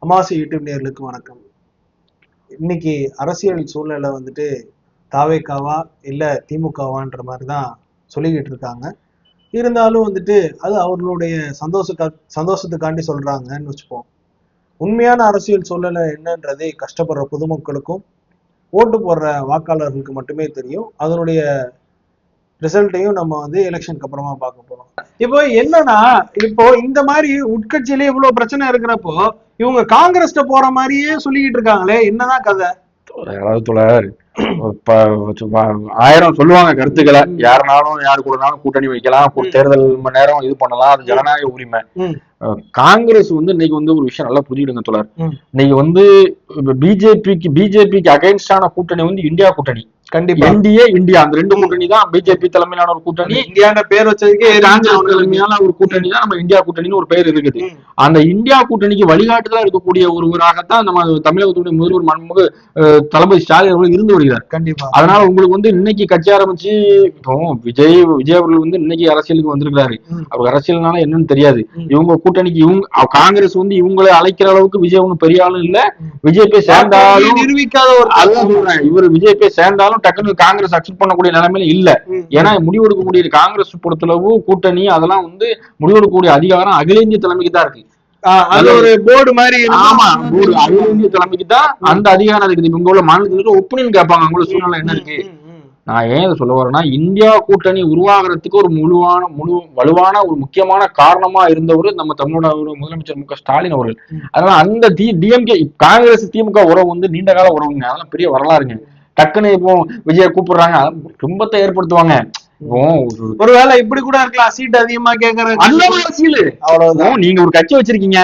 அமாவாசை யூடியூப் நேயர்களுக்கு வணக்கம். இன்னைக்கு அரசியல் சூழ்நிலை வந்துட்டு தாவேக்காவா இல்ல திமுகவான்ற மாதிரிதான் சொல்லிக்கிட்டு இருக்காங்க. இருந்தாலும் வந்துட்டு அது அவர்களுடைய சந்தோஷத்துக்காண்டி சொல்றாங்கன்னு வச்சுப்போம். உண்மையான அரசியல் சூழ்நிலை என்னன்றதை கஷ்டப்படுற பொதுமக்களுக்கும் ஓட்டு போடுற வாக்காளர்களுக்கு மட்டுமே தெரியும். அதனுடைய ரிசல்ட்டையும் நம்ம வந்து எலெக்ஷனுக்கு அப்புறமா பார்க்க போறோம். இப்போ என்னன்னா, இப்போ இந்த மாதிரி உட்கட்சியிலே இவ்வளவு பிரச்சனை இருக்கிறப்போ இவங்க காங்கிரஸ்ட போற மாதிரியே சொல்லிக்கிட்டு இருக்காங்களே, என்னதான் கதை? அதாவது ஆயிரம் சொல்லுவாங்க கருத்துக்களை, யாருனாலும் யாரு கூடனாலும் கூட்டணி வைக்கலாம், தேர்தல் மணி நேரம் இது பண்ணலாம், அது ஜனநாயக உரிமை. காங்கிரஸ் வந்து இன்னைக்கு வந்து ஒரு விஷயம் நல்லா புரிஞ்சுடுங்க தோழர். இன்னைக்கு வந்து பிஜேபிக்கு அகைன்ஸ்டான கூட்டணி வந்து இந்தியா கூட்டணி. கண்டிப்பா என்டிஏ இந்தியா, அந்த ரெண்டு கூட்டணி தான். பிஜேபி தலைமையிலான ஒரு கூட்டணி, இந்தியான பேர் வச்சதுக்கு காங்கிரஸ் தலைமையான ஒரு கூட்டணி தான் நம்ம இந்தியா கூட்டணின்னு ஒரு பேர் இருக்குது. அந்த இந்தியா கூட்டணிக்கு வழிகாட்டுதலா இருக்கக்கூடிய ஒருவராகத்தான் நம்ம தமிழகத்துடைய முதல்வர் மன்மோக தளபதி ஸ்டாலின் அவர்கள் இருந்து வருகிறார். கண்டிப்பா. அதனால உங்களுக்கு வந்து இன்னைக்கு கட்சி ஆரம்பிச்சு இப்போ விஜய் அவர்கள் வந்து இன்னைக்கு அரசியலுக்கு வந்திருக்கிறாரு. அவர் அரசியல்னால என்னன்னு தெரியாது. இவங்க கூட்டணிக்கு இவங்க காங்கிரஸ் வந்து இவங்களை அழைக்கிற அளவுக்கு விஜய் ஒன்னும் பெரிய ஆளும் இல்ல. விஜய் போய் சேர்ந்தாலும் நிரூபிக்காத ஒரு இவர் விஜய் போய் சேர்ந்தாலும் டக்குனு காங்கிரஸ் அக்செப்ட் பண்ணக்கூடிய நிலைமையில இல்ல. ஏன்னா முடிவெடுக்கக்கூடிய காங்கிரஸ் பொறுத்தளவு கூட்டணி அதெல்லாம் வந்து முடிவெடுக்கக்கூடிய அதிகாரம் அகில இந்திய தலைமைக்கு தான் இருக்கு. அது ஒரு போர்டு மாதிரி. ஆமா, போர்டு அகில இந்திய தலைமைக்கு தான் அந்த அதிகாரம் இருக்குது. இவங்க உள்ள மாநிலத்துக்கு ஒப்பீனியன் கேட்பாங்க, அவங்களோட சூழ்நிலை என்ன இருக்கு. நான் ஏன் இதை சொல்ல வரேன்னா, இந்தியா கூட்டணி உருவாகிறதுக்கு ஒரு வலுவான ஒரு முக்கியமான காரணமா இருந்தவர் நம்ம தமிழ்நாடு முதலமைச்சர் மு க ஸ்டாலின் அவர்கள். அதனால அந்த டிஎம்கே காங்கிரஸ் திமுக உறவு வந்து நீண்ட கால உறவுங்க, அதெல்லாம் பெரிய வரலாறுங்க. டக்குன்னு இப்போ விஜய் கூப்பிடுறாங்க, துன்பத்தை ஏற்படுத்துவாங்க. ஒருவேளை இப்படி கூட இருக்கலாம், சீட் அதிகமா கேக்குறது. அவ்வளவுதான். நீங்க ஒரு கட்சி வச்சிருக்கீங்க,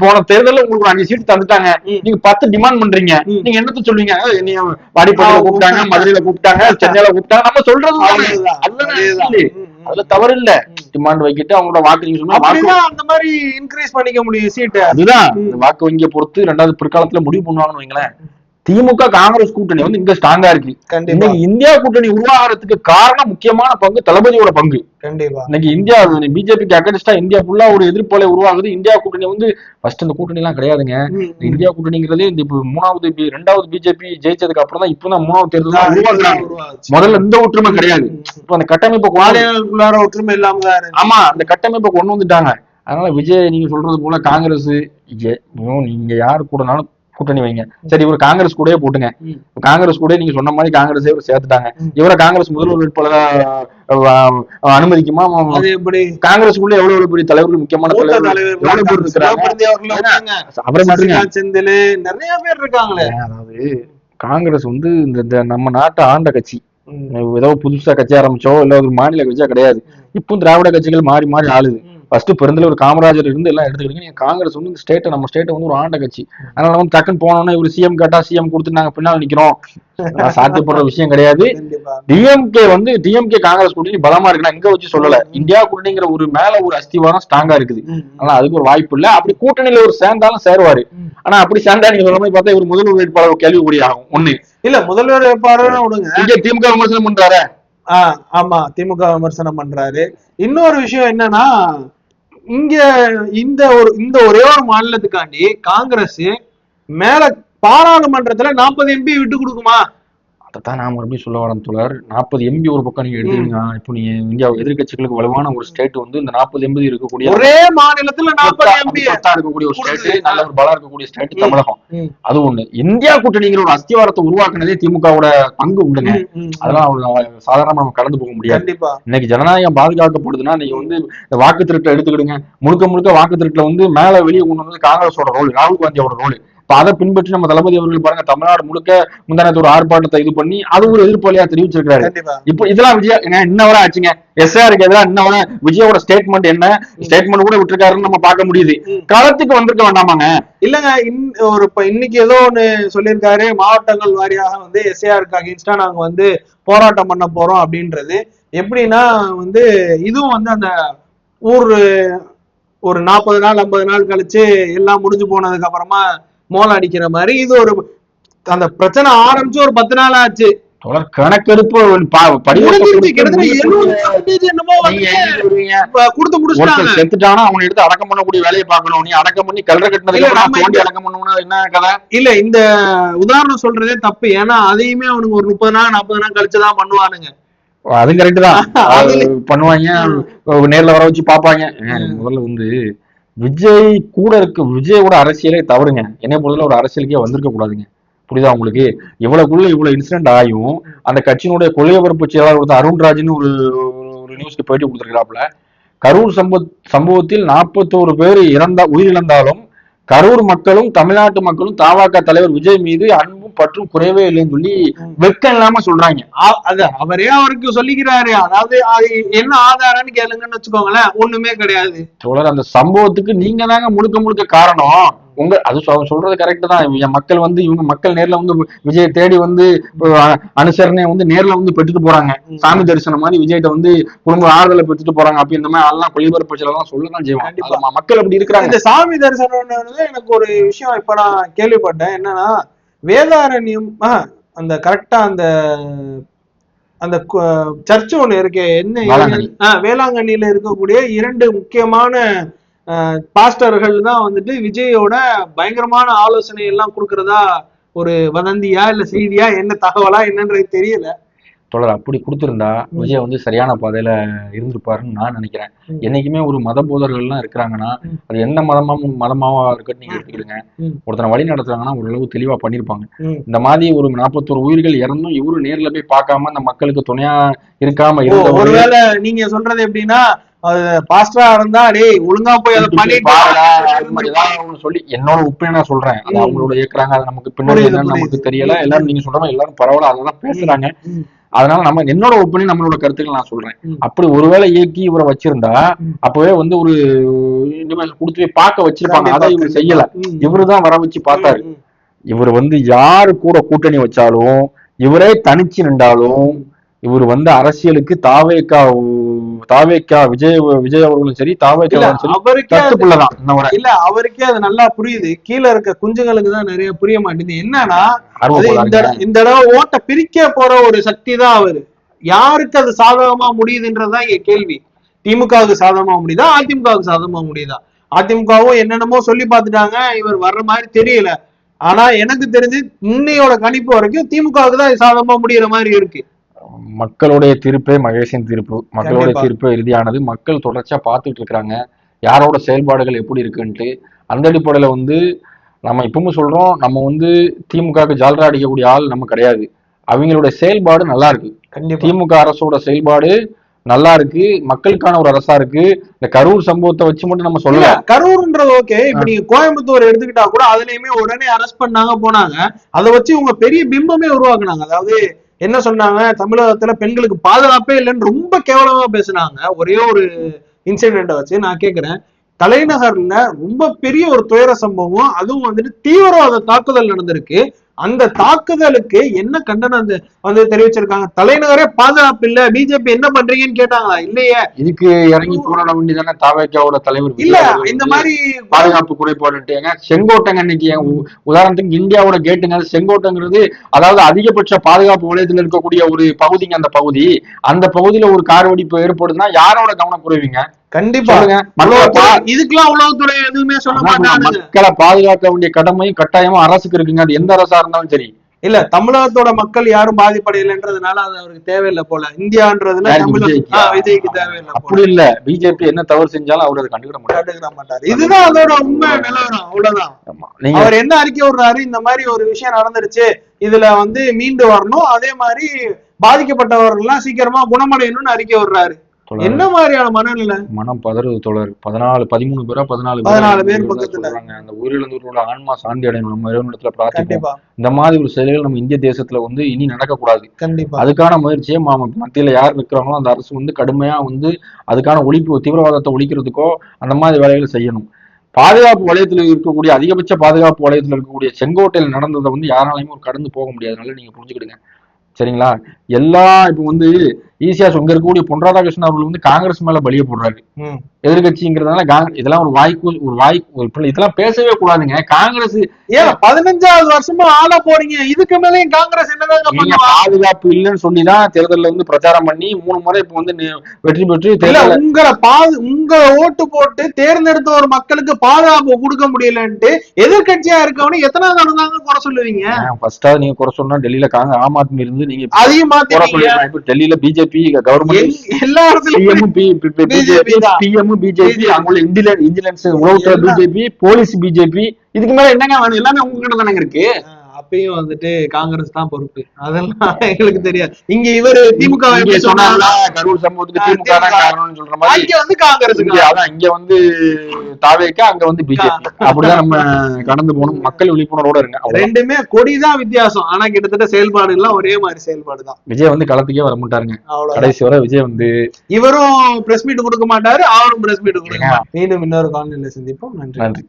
போன தேர்தலில் உங்களுக்கு 5 சீட் தந்துட்டாங்க, நீங்க 10 டிமாண்ட் பண்றீங்க, நீங்க என்னத்த சொல்லுவீங்க? வாடிப்பட்டியில கூப்பிட்டாங்க, மதுரையில கூப்பிட்டாங்க, சென்னையில கூப்பிட்டாங்க, நம்ம சொல்றது அதுல தவறு இல்ல. டிமாண்ட் வைக்கிட்டு அவங்களோட வாக்கு நீங்க சொன்னா அந்த மாதிரி இன்க்ரீஸ் பண்ணிக்க முடியும் சீட்டு. அதுதான் வாக்கு வங்கியை பொறுத்து 2வது பிற்காலத்துல முடிவு பண்ணுவாங்கன்னு வைங்களேன். திமுக காங்கிரஸ் கூட்டணி வந்து இங்க ஸ்ட்ராங்கா இருக்கு. இன்னைக்கு இந்தியா கூட்டணி உருவாகிறதுக்கு காரணம் முக்கியமான பங்கு தளபதியோட பங்கு. கண்டிப்பா இன்னைக்கு இந்தியா பிஜேபிக்கு அகேன்ஸ்டா இந்தியா ஃபுல்லா ஒரு எதிர்ப்பலை உருவாகுது. இந்தியா கூட்டணி வந்து ஃபர்ஸ்ட் இந்த கூட்டணி எல்லாம் கிடையாதுங்க. இந்தியா கூட்டணிங்கிறதே இந்த இப்ப 2வது பிஜேபி ஜெயிச்சதுக்கு அப்புறம் தான் இப்பதான் 3வது தேர்தல் உருவாக்குறாங்க. முதல்ல இந்த ஒற்றுமை கிடையாது. இப்ப அந்த கட்டமைப்பு ஒற்றுமை இல்லாம. ஆமா, அந்த கட்டமைப்பை கொண்டு வந்துட்டாங்க. அதனால விஜய் நீங்க சொல்றது போல காங்கிரஸ் நீங்க யாரு கூடனாலும் கூட்டணி வைங்க, சரி இவரு காங்கிரஸ் கூட போட்டுங்க. காங்கிரஸ் கூட நீங்க சொன்ன மாதிரி காங்கிரஸ் சேர்த்துட்டாங்க. இவரை காங்கிரஸ் முதல்வர் வேட்பாளரா அனுமதிக்குமா? காங்கிரஸ்க்குள்ள எவ்வளவு பெரிய தலைவர்கள், முக்கியமான தலைவர்கள் நிறைய பேர் இருக்காங்களே. அதாவது காங்கிரஸ் வந்து இந்த நம்ம நாட்டை ஆண்ட கட்சி. ஏதோ புதுசா கட்சி ஆரம்பிச்சோ இல்ல ஒரு மாநில கட்சியா கிடையாது. இப்போ திராவிட கட்சிகள் மாறி மாறி ஆளுது. ஃபர்ஸ்ட் பெருந்தலைவர் காமராஜர் இருந்து எல்லாம் எடுத்துக்கிட்டீங்க. காங்கிரஸ் வந்து இந்த ஸ்டேட்டை நம்ம ஸ்டேட்டை வந்து ஒரு ஆண்ட கட்சி. அதனால வந்து டக்குன்னு போனோம்னா இவர் சிஎம் கேட்டா சிஎம் கொடுத்து நாங்க பின்னால் நிக்கிறோம், சாத்தியப்படுற விஷயம் கிடையாது. டிஎம்கே காங்கிரஸ் கூட்டணி பலமா இருக்குன்னா இங்க வச்சு சொல்லல. இந்தியா கூட்டணிங்கிற ஒரு மேல ஒரு அஸ்திவாரம் ஸ்ட்ராங்கா இருக்குது. ஆனா அதுக்கு ஒரு வாய்ப்பு இல்ல. அப்படி கூட்டணியில ஒரு சேர்ந்தாலும் சேருவாரு. ஆனா அப்படி சேர்ந்தா நீங்க சொல்ற மாதிரி பார்த்தா இவர் முதல்வர் வேட்பாளர் கேள்விக்குறி ஆகும். ஒண்ணு இல்ல, முதல்வர் வேட்பாளர் விடுங்க, திமுக விமர்சனம் பண்றாரு. ஆமா, திமுக விமர்சனம் பண்றாரு. இன்னொரு விஷயம் என்னன்னா, இங்க இந்த ஒரே ஒரு மாநிலத்துக்காண்டி காங்கிரஸ் மேல பாராளுமன்றத்துல 40 எம்பி விட்டு கொடுக்குமா? அதைத்தான் நான் மறுபடியும் சொல்ல வரேன் தோழர். 40 எம்பி ஒரு பக்கம் நீங்க எடுத்துக்கீங்க. இப்போ நீங்க இந்தியா எதிர்கட்சிகளுக்கு வலுவான ஒரு ஸ்டேட் வந்து இந்த 40 எம்பி இருக்கக்கூடிய ஒரே மாநிலத்துல 40 எம்பி இருக்கக்கூடிய ஒரு ஸ்டேட், நல்ல ஒரு பலம் இருக்கக்கூடிய ஸ்டேட் தமிழகம். அது ஒண்ணு. இந்தியா கூட்டணிங்கிற ஒரு அஸ்திவாரத்தை உருவாக்குனதே திமுகவோட பங்கு உண்டுங்க. அதெல்லாம் சாதாரணமா நம்ம கடந்து போக முடியாது. இன்னைக்கு ஜனநாயகம் பாதுகாக்கப்படுதுன்னா நீங்க வந்து இந்த வாக்கு திருட்டை எடுத்துக்கிடுங்க. முழுக்க வாக்கு திருட்டுல வந்து மேல வெளியே கொண்டு வந்து காங்கிரஸோட ரோல், ராகுல் காந்தியோட ரோல். இப்ப அதை பின்பற்றி நம்ம தளபதி அவர்கள் பாருங்க, தமிழ்நாடு முழுக்க முந்தானத்து ஒரு ஆர்ப்பாட்டத்தை இது பண்ணி அது ஒரு எதிர்ப்பொலியா தெரிவிச்சிருக்காரு. இப்ப இதெல்லாம் விஜய் இன்னவரை ஆச்சுங்க. எஸ்ஆருக்கு எதிராக இன்னவரை விஜயோட ஸ்டேட்மெண்ட் என்ன ஸ்டேட்மெண்ட் கூட விட்டுருக்காருன்னு நம்ம பார்க்க முடியுது. களத்துக்கு வந்திருக்க வேண்டாமாங்க? இல்லங்க, இன்னைக்கு ஏதோ ஒண்ணு சொல்லியிருக்காரு, மாவட்டங்கள் வாரியாக வந்து எஸ்ஆருக்கு அகேன்ஸ்டா நாங்க வந்து போராட்டம் பண்ண போறோம் அப்படின்றது. எப்படின்னா வந்து இதுவும் வந்து அந்த ஒரு 40 நாள் 50 நாள் கழிச்சு எல்லாம் முடிஞ்சு போனதுக்கு அப்புறமா மோளம் அடிக்கிற மாதிரி இது ஒரு அந்த பிரச்சனை ஆரம்பிச்சு ஒரு 10 நாள் ஆச்சு. தொடர் கணக்கெடுப்பு முடிஞ்சிருச்சு. கிட்டத்தட்ட 70% என்னமோ வந்து கொடுத்து முடிச்சுட்டாங்க. செத்துட்டானா அவனை எடுத்து அடக்கம் பண்ணக்கூடிய வேலையை பார்க்கணும். நீ அடக்கம் பண்ணி கல்ற கட்டினதுக்கு தோண்டி அடக்கம் பண்ணணும்னா என்ன கதை? இல்ல இந்த உதாரணம் சொல்றதே தப்பு. ஏன்னா அதையுமே அவனுக்கு ஒரு 30 நாள் 40 நாள் கழிச்சுதான் பண்ணுவானுங்க. அது கரெக்ட் தான் பண்ணுவாங்க. நேர்ல வர வச்சு பாப்பாங்க. முதல்ல வந்து விஜய் கூட இருக்கு. விஜயோட அரசியலே தவறுங்க. என்னை பொறுத்தவரை ஒரு அரசியலுக்கே வந்திருக்க கூடாதுங்க. புரியுதா உங்களுக்கு? இவ்வளவுக்குள்ள இவ்வளவு இன்சிடென்ட் ஆயும் அந்த கட்சியினுடைய கொள்கை பரப்பு செயலாளர் கொடுத்த அருண்ராஜ்னு ஒரு நியூஸ்க்கு போயிட்டு கொடுத்துருக்காப்புல. கரூர் சம்பவத்தில் 41 பேர் உயிரிழந்தாலும் கரூர் மக்களும் தமிழ்நாட்டு மக்களும் தமாக தலைவர் விஜய் மீது அன்பும் பற்றும் குறையவே இல்லைன்னு சொல்லி வெக்கம் இல்லாம சொல்றாங்க. அவரே அவருக்கு சொல்லிக்கிறாரு. அதாவது என்ன ஆதாரம்னு கேளுங்கன்னு வச்சுக்கோங்களேன், ஒண்ணுமே கிடையாது. தொடர் அந்த சம்பவத்துக்கு நீங்க தாங்க முழுக்க முழுக்க காரணம். அது சொல்றது கரெக்ட் தான். மக்கள் வந்து இவங்க மக்கள் நேர்ல வந்து விஜய் தேடி வந்து அனுசரணையை வந்து நேர்ல வந்து பெற்றுட்டு போறாங்க. சாமி தரிசனம் மாதிரி விஜய்கிட்ட வந்து குடும்ப ஆறுதலை பெற்றுட்டு போறாங்க. அப்ப இந்த மாதிரி ஆள்லாம் கொள்ளிபரப்பு எல்லாம் சொல்லதான் செய்வாங்க. மக்கள் அப்படி இருக்கிறாங்க. இந்த சாமி தரிசனம் எனக்கு ஒரு விஷயம் இப்ப நான் கேள்விப்பட்டேன். என்னன்னா வேதாரண்யம் அந்த கரெக்டா அந்த சர்ச் ஒண்ணு இருக்கு. என்ன வேளாங்கண்ணியில இருக்கக்கூடிய 2 முக்கியமான பாஸ்டர்கள் தான் வந்துட்டு விஜயோட பயங்கரமான ஆலோசனை எல்லாம் கொடுக்கறதா ஒரு வதந்தியா இல்ல செய்தியா என்ன தகவலா என்னன்றது தெரியல. தொடர் அப்படி கொடுத்திருந்தா விஜய் வந்து சரியான பாதையில இருந்திருப்பாருன்னு நான் நினைக்கிறேன். என்னைக்குமே ஒரு மத போதர்கள்லாம் இருக்கிறாங்கன்னா அது எந்த மதமாவா இருக்கட்டும் நீங்க எடுத்துக்கிடுங்க. ஒருத்தனை வழி நடத்துறாங்கன்னா ஓரளவு தெளிவா பண்ணிருப்பாங்க. இந்த மாதிரி ஒரு 41 உயிர்கள் இறந்தும் இவரு நேர்ல போய் பார்க்காம அந்த மக்களுக்கு துணையா இருக்காம இருந்த ஒருவேளை நீங்க சொல்றது எப்படின்னா பாஸ்டரா இருந்தா டேய் ஒழுங்கா போய் அதை பண்ணிட்டு சொல்லி என்னோட ஒப்பீனியனா சொல்றேன். அது அவங்களோட இயக்குறாங்க. அது நமக்கு பின்னாடி என்னன்னு நமக்கு தெரியல. எல்லாரும் நீங்க சொல்ற எல்லாரும் பரவாயில்ல அதெல்லாம் பேசுறாங்க. அதனால நம்ம என்னோட ஒப்பீனியன் நம்மளோட கருத்துக்கள் நான் சொல்றேன். அப்படி ஒருவேளை இயக்கி இவரை வச்சிருந்தா அப்பவே வந்து ஒரு கொடுத்து போய் பார்க்க வச்சிருப்பாங்க. அதை இவர் செய்யல. இவருதான் வர வச்சு பார்த்தாரு. இவர் வந்து யாரு கூட கூட்டணி வச்சாலும் இவரே தனிச்சு நின்றாலும் இவர் வந்து அரசியலுக்கு தாவேக்கா விஜய் அவர்களும் சரி தாவேக்காவும் சரி இல்ல அவருக்கே அது நல்லா புரியுது. கீழே இருக்க குஞ்சுங்களுக்கு தான் நிறைய புரிய மாட்டேங்குது. என்னன்னா இந்த தடவை ஓட்ட பிரிக்க போற ஒரு சக்தி தான் அவரு. யாருக்கு அது சாதகமா முடியுதுன்றதுதான் இங்க கேள்வி. திமுகவுக்கு சாதகமா முடியுதா அதிமுகவுக்கு சாதகமா முடியுதா? அதிமுகவும் என்னென்னமோ சொல்லி பார்த்துட்டாங்க. இவர் வர்ற மாதிரி தெரியல. ஆனா எனக்கு தெரிஞ்சு இன்னையோட கணிப்பு வரைக்கும் திமுகவுக்கு தான் சாதகமா முடியற மாதிரி இருக்கு. மக்களுடைய தீர்ப்பே மகேஷின் தீர்ப்பு. மக்களுடைய தீர்ப்பு இறுதியானது. மக்கள் தொடர்ச்சியா பார்த்துட்டு இருக்கிறாங்க யாரோட செயல்பாடுகள் எப்படி இருக்குன்ட்டு. அந்த அடிப்படையில வந்து நம்ம இப்பவும் சொல்றோம், நம்ம வந்து திமுகவுக்கு ஜால்ரா அடிக்கக்கூடிய ஆள் நம்ம கிடையாது. அவங்களுடைய செயல்பாடு நல்லா இருக்கு. திமுக அரசோட செயல்பாடு நல்லா இருக்கு. மக்களுக்கான ஒரு அரசா இருக்கு. இந்த கரூர் சம்பவத்தை வச்சு மட்டும் நம்ம சொல்லலாம். கரூர்ன்றது ஓகே. இப்ப நீங்க கோயம்புத்தூர் எடுத்துக்கிட்டா கூட அதுலயுமே உடனே அரெஸ்ட் பண்ணாங்க போனாங்க. அதை வச்சு இவங்க பெரிய பிம்பமே உருவாக்குனாங்க. அதாவது என்ன சொன்னாங்க, தமிழகத்துல பெண்களுக்கு பாதுகாப்பே இல்லைன்னு ரொம்ப கேவலமா பேசினாங்க. ஒரே ஒரு இன்சிடென்ட்டை வச்சு நான் கேட்கிறேன், தலைநகர்ல ரொம்ப பெரிய ஒரு துயர சம்பவம், அதுவும் வந்துட்டு தீவிரவாத தாக்குதல் நடந்திருக்கு. அந்த தாக்குதலுக்கு என்ன கண்டனம் வந்து தெரிவிச்சிருக்காங்க? தலைநகரே பாதுகாப்பு இல்ல, பிஜேபி என்ன பண்றீங்கன்னு கேட்டாங்களா? இல்லையே. இதுக்கு இறங்கி போராட வேண்டியதானே தாவேக்காவோட தலைவர். இல்ல இந்த மாதிரி பாதுகாப்பு குறைபாடுங்க. செங்கோட்டைங்க இன்னைக்கு உதாரணத்துக்கு இந்தியாவோட கேட்டுங்க. செங்கோட்டைங்கிறது அதாவது அதிகபட்ச பாதுகாப்பு வலயத்துல இருக்கக்கூடிய ஒரு பகுதிங்க. அந்த பகுதியில ஒரு கார் வெடிப்பு ஏற்படுதுன்னா யாரோட கவனம் குறைவீங்க? கண்டிப்பா இதுக்கெல்லாம் உளவுத்துறை எதுவுமே சொல்ல மாட்டாங்க. மக்களை பாதுகாக்க வேண்டிய கடமையும் கட்டாயமும் அரசுக்கு இருக்குங்க. அது எந்த அரசா இருந்தாலும் சரி. இல்ல தமிழகத்தோட மக்கள் யாரும் பாதிப்படையிலன்றதுனால அது அவருக்கு தேவையில்லை போல. இந்தியான்றதுல விஜய்க்கு தேவையில்லை. அப்படி இல்ல, பிஜேபி என்ன தவறு செஞ்சாலும் அவர் அதை கண்டுக்கிட மாட்டாரு. இதுதான் அதோட உண்மை நிலவரம். அவ்வளவுதான். அவர் என்ன அறிக்கை விடுறாரு, இந்த மாதிரி ஒரு விஷயம் நடந்துருச்சு, இதுல வந்து மீண்டு வரணும், அதே மாதிரி பாதிக்கப்பட்டவர்கள் எல்லாம் சீக்கிரமா குணமடையணும்னு அறிக்கை விடுறாரு. என்ன மாதிரியான மனநிலை? மனம் பதறுது தோழர். 13 பேரா 14 பேர் பக்கத்துல அந்த உயிரிழந்தவர்களோட ஆன்மா சாந்தி அடையணும். நம்ம இறைவனிடத்துல பிரார்த்திப்போம். இந்த மாதிரி ஒரு செயல்கள் நம்ம இந்திய தேசத்துல வந்து இனி நடக்கக்கூடாது. கண்டிப்பா அதுக்கான முயற்சியை மத்தியில யார் இருக்கிறாங்களோ அந்த அரசு வந்து கடுமையா வந்து அதுக்கான ஒழிப்பு, தீவிரவாதத்தை ஒழிக்கிறதுக்கோ அந்த மாதிரி வேலைகளை செய்யணும். பாதுகாப்பு வலயத்துல இருக்கக்கூடிய அதிகபட்ச பாதுகாப்பு வலயத்துல இருக்கக்கூடிய செங்கோட்டையில் நடந்ததை வந்து யாராலையும் ஒரு கடந்து போக முடியாதனால நீங்க புரிஞ்சுக்கிடுங்க. சரிங்களா? இப்ப வந்து ஈஸியா இங்க இருக்கக்கூடிய பொன் ராதாகிருஷ்ணன் அவர்கள் வந்து காங்கிரஸ் மேல பலிய போடுறாரு. எதிர்கட்சிங்கிறதுனால இதெல்லாம் இதெல்லாம் பேசவே கூடாதுங்க. காங்கிரஸ் ஏன் 15வது வருஷமா ஆள போறீங்க, இதுக்கு மேலேயும் காங்கிரஸ் என்னதான் பாதுகாப்பு இல்லைன்னு சொல்லிதான் தேர்தலில் வந்து பிரச்சாரம் பண்ணி 3 முறை இப்ப வந்து வெற்றி பெற்று உங்களை ஓட்டு போட்டு தேர்ந்தெடுத்த ஒரு மக்களுக்கு பாதுகாப்பு கொடுக்க முடியலன்ட்டு எதிர்கட்சியா இருக்கவனே எத்தனாவது தாங்க குறை சொல்லுவீங்க? ஃபர்ஸ்டாவது நீங்க குறை சொன்னா டெல்லியில ஆம் ஆத்மி இருந்து நீங்க அதையும் மாத்தி டெல்லியில பிஜேபி கவர்மெண்ட் எல்லா இடத்துலயும் பிஜேபி அங்குள்ள இன்டெலிஜென்ஸ் உளவுத்துறை பிஜேபி போலீஸ் பிஜேபி இதுக்கு மேல என்னங்க வேணும்? எல்லாமே உங்ககிட்ட தானே இருக்கு. அப்பயும் வந்துட்டு காங்கிரஸ் தான் பொறுப்பு, அதெல்லாம் எங்களுக்கு தெரியாது. இங்க இவரு திமுக சொன்னாங்களா கரூர் சம்பவத்துக்கு திமுக தான் காரணம்னு சொல்ற மாதிரி இங்க வந்து காங்கிரஸ் அதான் இங்க வந்து தாவேக்கா அங்க வந்து பிஜேபி. அப்படிதான் நம்ம கடந்து போகணும். மக்கள் விழிப்புணர்வோட இருங்க. ரெண்டுமே கொடிதான் வித்தியாசம், ஆனா கிட்டத்தட்ட செயல்பாடு எல்லாம் ஒரே மாதிரி செயல்பாடுதான். விஜய் வந்து களத்துக்கே வர மாட்டாருங்க. கடைசி வரை விஜய் வந்து இவரும் பிரஸ் மீட் கொடுக்க மாட்டாரு, அவரும் பிரஸ் மீட் கொடுக்க மாட்டாரு. மீண்டும் இன்னொரு காணொலியில சந்திப்போம். நன்றி.